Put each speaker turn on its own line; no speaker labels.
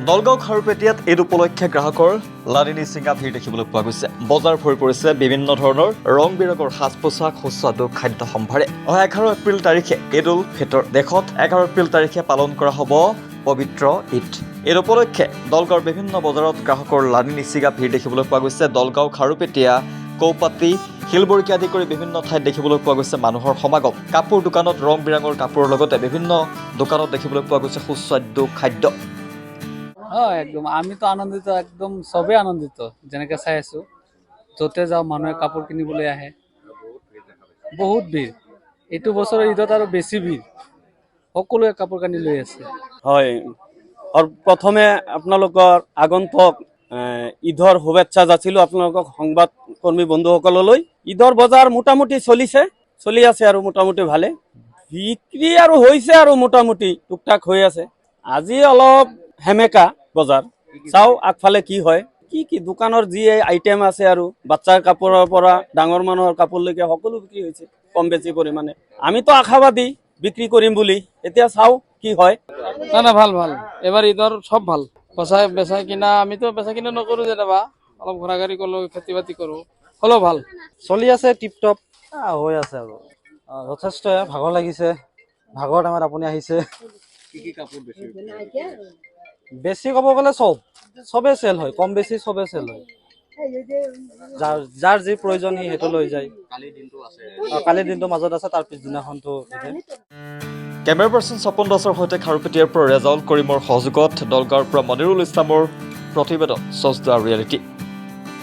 নলগাঁও খাৰুপেটীয়াত ঈদ উপলক্ষে গ্ৰাহকৰ লানি চিঙা ভিৰ দেখিবলৈ পোৱা গৈছে। বজাৰ ভৰি পৰিছে বিভিন্ন ধৰণৰ ৰং বিৰঙৰ সাজ পোছাক সুস্বাদু খাদ্য সম্ভাৰে। 11 এপ্ৰিল তাৰিখে ঈদ উল ফিতৰ। দেশত 11 এপ্ৰিল তাৰিখে পালন কৰা হ'ব পবিত্ৰ ঈদ। ঈদ উপলক্ষে দলগাঁৱৰ বিভিন্ন বজাৰত গ্ৰাহকৰ লানি নিচিগা ভিৰ দেখিবলৈ পোৱা গৈছে। দলগাঁও খাৰুপেটীয়া কৌপাতি শিলবৰকী আদি কৰি বিভিন্ন ঠাইত দেখিবলৈ পোৱা গৈছে মানুহৰ সমাগম। কাপোৰ দোকানত ৰং বিৰঙৰ কাপোৰৰ লগতে বিভিন্ন দোকানত দেখিবলৈ পোৱা গৈছে সুস্বাদু খাদ্য।
একদম আমিতো আনন্দিত, একদম চবেই আনন্দিত। যেনেকে চাই আছো য'তে যাওঁ মানুহে কাপোৰ কিনিবলৈ আহে, বহুত ভিৰ। এইটো বছৰৰ ঈদত আৰু বেছি ভিৰ, সকলোৱে কাপোৰ কানি লৈ আছে।
হয়, আৰু প্ৰথমে আপোনালোকৰ আগন্তুক ঈদৰ শুভেচ্ছা যাচিলোঁ আপোনালোকক সংবাদ কৰ্মী বন্ধুসকললৈ। ঈদৰ বজাৰ মোটামুটি চলি আছে আৰু মোটামুটি ভালে বিক্ৰী আৰু হৈছে আৰু মোটামুটি টুকটাক হৈ আছে। আজি অলপ হেমেকা বজাৰ, চাও আগফালে কি হয়। কি দোকানৰ যি আইটেম আছে আৰু বাচ্চাৰ কাপোৰৰ পৰা ডাঙৰ মানুহৰ কাপোৰলৈকে সকলো বিক্ৰী হৈছে কম বেছি পৰিমাণে। আমিতো আশাবাদী বিক্ৰী কৰিম বুলি, এতিয়া চাও কি হয়।
না ভাল এবাৰ ঈদৰ সব ভাল। বেচা কিনা আমিতো বেচা কিনা নকৰোঁ, যেনিবা অলপ ঘূৰা ঘূৰি কৰোঁ, খেতি বাতি কৰোঁ, হ'লেও ভাল
চলি আছে। টিপটপ হৈ আছে আৰু যথেষ্ট ভাগৰ লাগিছে। ভাগৰ টাইমত আপুনি আহিছে। বেছি ক'ব গ'লে চবে চেল হয়, কম বেছি চবে চেল হয়। যাৰ যি প্ৰয়োজন সি সেইটো লৈ যায়। কালিৰ দিনটো মাজত আছে, তাৰ পিছদিনাখনটো
কেমেৰা পাৰ্চন স্বপন দাসৰ সৈতে খাৰুপেটীয়াৰ পৰা ৰেজাউল কৰিমৰ সহযোগত দলগাঁৱৰ পৰা মনিৰুল ইছলামৰ প্ৰতিবেদন চজদা ৰিয়েলিটি।